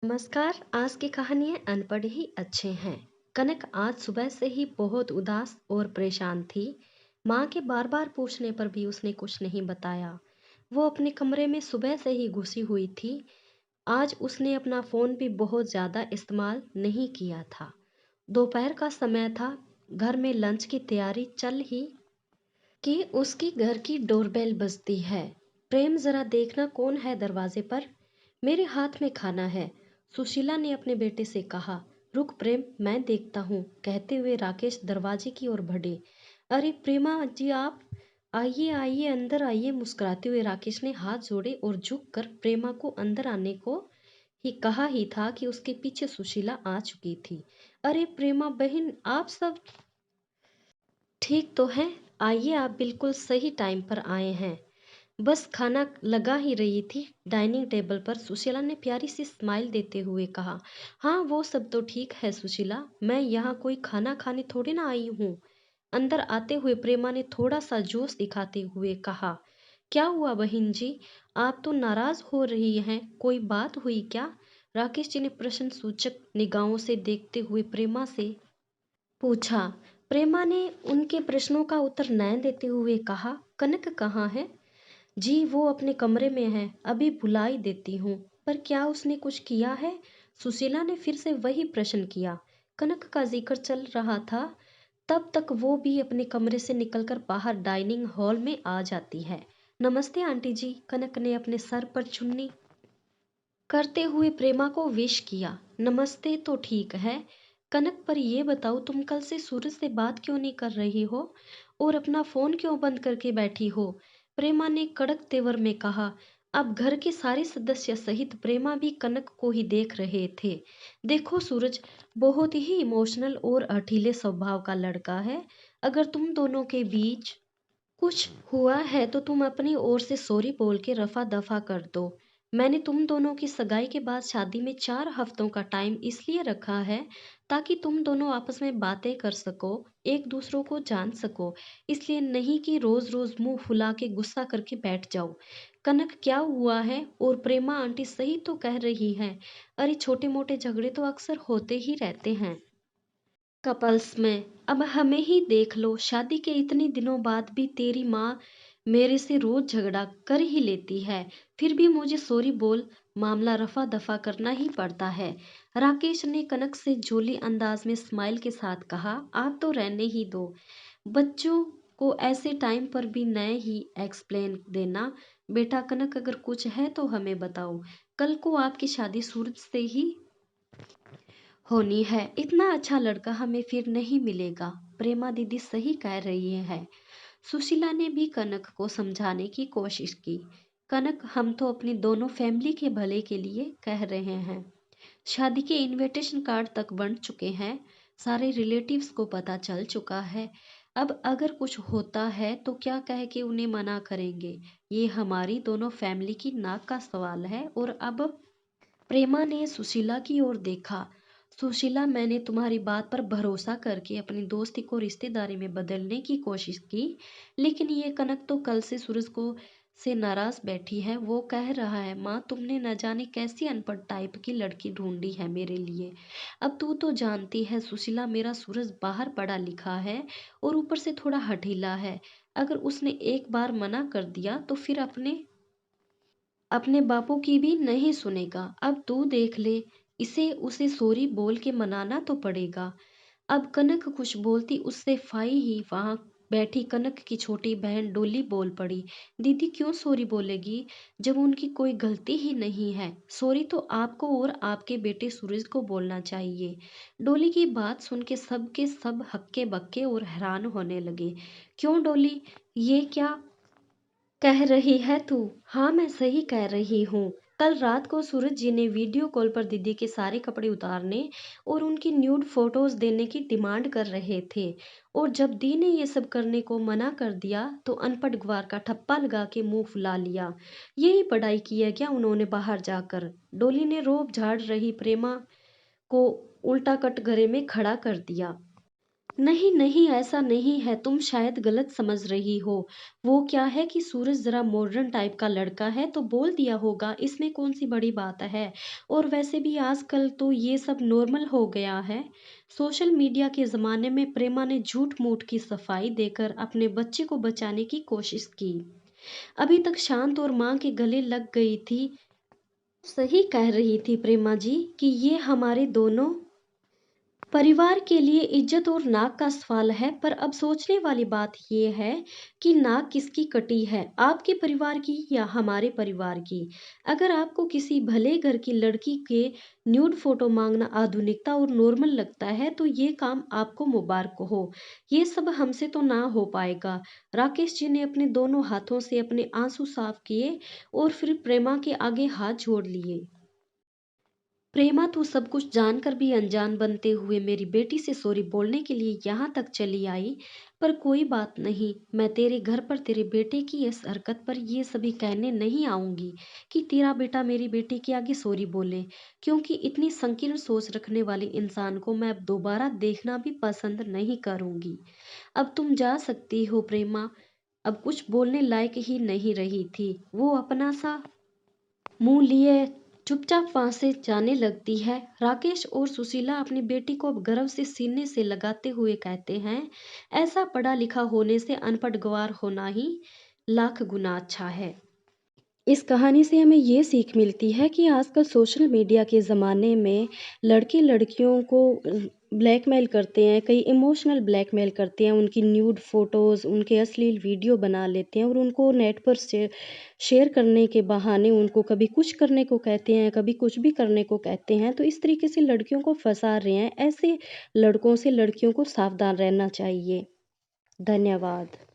नमस्कार। आज की कहानी है अनपढ़ ही अच्छे हैं। कनक आज सुबह से ही बहुत उदास और परेशान थी। माँ के बार बार पूछने पर भी उसने कुछ नहीं बताया। वो अपने कमरे में सुबह से ही घुसी हुई थी। आज उसने अपना फोन भी बहुत ज्यादा इस्तेमाल नहीं किया था। दोपहर का समय था। घर में लंच की तैयारी चल ही कि उसकी घर की डोरबेल बजती है। प्रेम, जरा देखना कौन है दरवाजे पर। मेरे हाथ में खाना है, सुशीला ने अपने बेटे से कहा। रुक प्रेम, मैं देखता हूँ, कहते हुए राकेश दरवाजे की ओर बढ़े। अरे प्रेमा जी, आप आइए आइए, अंदर आइए, मुस्कुराते हुए राकेश ने हाथ जोड़े और झुक कर प्रेमा को अंदर आने को ही कहा ही था कि उसके पीछे सुशीला आ चुकी थी। अरे प्रेमा बहन, आप सब ठीक तो हैं? आइए, आप बिल्कुल सही टाइम पर आए हैं। बस खाना लगा ही रही थी। डाइनिंग टेबल पर सुशीला ने प्यारी सी स्माइल देते हुए कहा। हाँ, वो सब तो ठीक है सुशीला, मैं यहाँ कोई खाना खाने थोड़ी ना आई हूँ। अंदर आते हुए प्रेमा ने थोड़ा सा जोश दिखाते हुए कहा। क्या हुआ बहन जी, आप तो नाराज हो रही हैं, कोई बात हुई क्या? राकेश जी ने प्रश्न सूचक निगाहों से देखते हुए प्रेमा से पूछा। प्रेमा ने उनके प्रश्नों का उत्तर न देते हुए कहा, कनक कहाँ है? जी वो अपने कमरे में है, अभी बुला ही देती हूँ। पर क्या उसने कुछ किया है? सुशीला ने फिर से वही प्रश्न किया। कनक का जिक्र चल रहा था तब तक वो भी अपने कमरे से निकलकर बाहर डाइनिंग हॉल में आ जाती है। नमस्ते आंटी जी, कनक ने अपने सर पर चुन्नी करते हुए प्रेमा को विश किया। नमस्ते तो ठीक है कनक, पर ये बताओ तुम कल से सूरज से बात क्यों नहीं कर रही हो और अपना फोन क्यों बंद करके बैठी हो? प्रेमा ने कड़क तेवर में कहा। अब घर के सारे सदस्य सहित प्रेमा भी कनक को ही देख रहे थे। देखो सूरज बहुत ही इमोशनल और हठीले स्वभाव का लड़का है। अगर तुम दोनों के बीच कुछ हुआ है तो तुम अपनी ओर से सॉरी बोल के रफा दफा कर दो। मैंने तुम दोनों की सगाई के बाद शादी में 4 हफ्तों का टाइम इसलिए रखा है ताकि तुम दोनों आपस में बातें कर सको, एक दूसरों को जान सको। इसलिए नहीं कि रोज रोज मुंह फुला के गुस्सा करके बैठ जाओ। कनक क्या हुआ है? और प्रेमा आंटी सही तो कह रही हैं। अरे छोटे मोटे झगड़े तो अक्सर होते ही रहते हैं कपल्स में। अब हमें ही देख लो, शादी के इतने दिनों बाद भी तेरी माँ मेरे से रोज झगड़ा कर ही लेती है, फिर भी मुझे सॉरी बोल मामला रफा दफा करना ही पड़ता है। राकेश ने कनक से जोली अंदाज में स्माइल के साथ कहा। आप तो रहने ही दो, बच्चों को ऐसे टाइम पर भी नए ही एक्सप्लेन देना। बेटा कनक, अगर कुछ है तो हमें बताओ, कल को आपकी शादी सूरज से ही होनी है। इतना अच्छा लड़का हमें फिर नहीं मिलेगा। प्रेमा दीदी सही कह रही है। सुशीला ने भी कनक को समझाने की कोशिश की। कनक, हम तो अपनी दोनों फैमिली के भले के लिए कह रहे हैं। शादी के इनविटेशन कार्ड तक बन चुके हैं, सारे रिलेटिव्स को पता चल चुका है। अब अगर कुछ होता है तो क्या कह के उन्हें मना करेंगे? ये हमारी दोनों फैमिली की नाक का सवाल है। और अब प्रेमा ने सुशीला की ओर देखा। सुशीला, मैंने तुम्हारी बात पर भरोसा करके अपनी दोस्ती को रिश्तेदारी में बदलने की कोशिश की, लेकिन ये कनक तो कल से सूरज को से नाराज बैठी है। वो कह रहा है, माँ तुमने न जाने कैसी अनपढ़ टाइप की लड़की ढूंढी है मेरे लिए। अब तू तो जानती है सुशीला, मेरा सूरज बाहर पढ़ा लिखा है और ऊपर से थोड़ा हठीला है। अगर उसने एक बार मना कर दिया तो फिर अपने बापू की भी नहीं सुनेगा। अब तू देख ले, इसे उसे सॉरी बोल के मनाना तो पड़ेगा। अब कनक कुछ बोलती उससे फाई ही वहां बैठी कनक की छोटी बहन डोली बोल पड़ी। दीदी क्यों सॉरी बोलेगी जब उनकी कोई गलती ही नहीं है? सॉरी तो आपको और आपके बेटे सूरज को बोलना चाहिए। डोली की बात सुन के सब हक्के बक्के और हैरान होने लगे। क्यों डोली, ये क्या कह रही है तू? हाँ मैं सही कह रही हूँ। कल रात को सूरज जी ने वीडियो कॉल पर दीदी के सारे कपड़े उतारने और उनकी न्यूड फोटोज देने की डिमांड कर रहे थे। और जब दी ने ये सब करने को मना कर दिया तो अनपढ़ गवार का ठप्पा लगा के मुंह फुला लिया। यही पढ़ाई की है क्या उन्होंने बाहर जाकर? डोली ने रोब झाड़ रही प्रेमा को उल्टा कट घरे में खड़ा कर दिया। नहीं, नहीं, ऐसा नहीं है, तुम शायद गलत समझ रही हो। वो क्या है कि सूरज ज़रा मॉडर्न टाइप का लड़का है तो बोल दिया होगा, इसमें कौन-सी बड़ी बात है। और वैसे भी आजकल तो ये सब नॉर्मल हो गया है। सोशल मीडिया के ज़माने में प्रेमा ने झूठ-मूठ की सफाई देकर अपने बच्चे को बचाने की कोशिश की। अभी तक शांत और माँ के गले लग गई थी। सही कह रही थी प्रेमा जी कि ये हमारे दोनों परिवार के लिए इज्जत और नाक का सवाल है। पर अब सोचने वाली बात ये है कि नाक किसकी कटी है, आपके परिवार की या हमारे परिवार की। अगर आपको किसी भले घर की लड़की के न्यूड फोटो मांगना आधुनिकता और नॉर्मल लगता है तो ये काम आपको मुबारक हो। ये सब हमसे तो ना हो पाएगा। राकेश जी ने अपने दोनों हाथों से अपने आंसू साफ किए और फिर प्रेमा के आगे हाथ जोड़ लिए। प्रेमा तो सब कुछ जानकर भी अनजान बनते हुए मेरी बेटी से सॉरी बोलने के लिए यहाँ तक चली आई। पर कोई बात नहीं, मैं तेरे घर पर तेरे बेटे की इस हरकत पर ये सभी कहने नहीं आऊंगी कि तेरा बेटा मेरी बेटी के आगे सॉरी बोले, क्योंकि इतनी संकीर्ण सोच रखने वाले इंसान को मैं अब दोबारा देखना भी पसंद नहीं करूंगी। अब तुम जा सकती हो प्रेमा। अब कुछ बोलने लायक ही नहीं रही थी। वो अपना सा मुंह लिए चुपचाप वहां से जाने लगती है। राकेश और सुशीला अपनी बेटी को अब गर्व से सीने से लगाते हुए कहते हैं, ऐसा पढ़ा लिखा होने से अनपढ़ गंवार होना ही लाख गुना अच्छा है। इस कहानी से हमें ये सीख मिलती है कि आजकल सोशल मीडिया के ज़माने में लड़के लड़कियों को ब्लैकमेल करते हैं, कई इमोशनल ब्लैकमेल करते हैं, उनकी न्यूड फ़ोटोज़, उनके अश्लील वीडियो बना लेते हैं और उनको नेट पर शेयर करने के बहाने उनको कभी कुछ करने को कहते हैं, कभी कुछ भी करने को कहते हैं। तो इस तरीके से लड़कियों को फंसा रहे हैं। ऐसे लड़कों से लड़कियों को सावधान रहना चाहिए। धन्यवाद।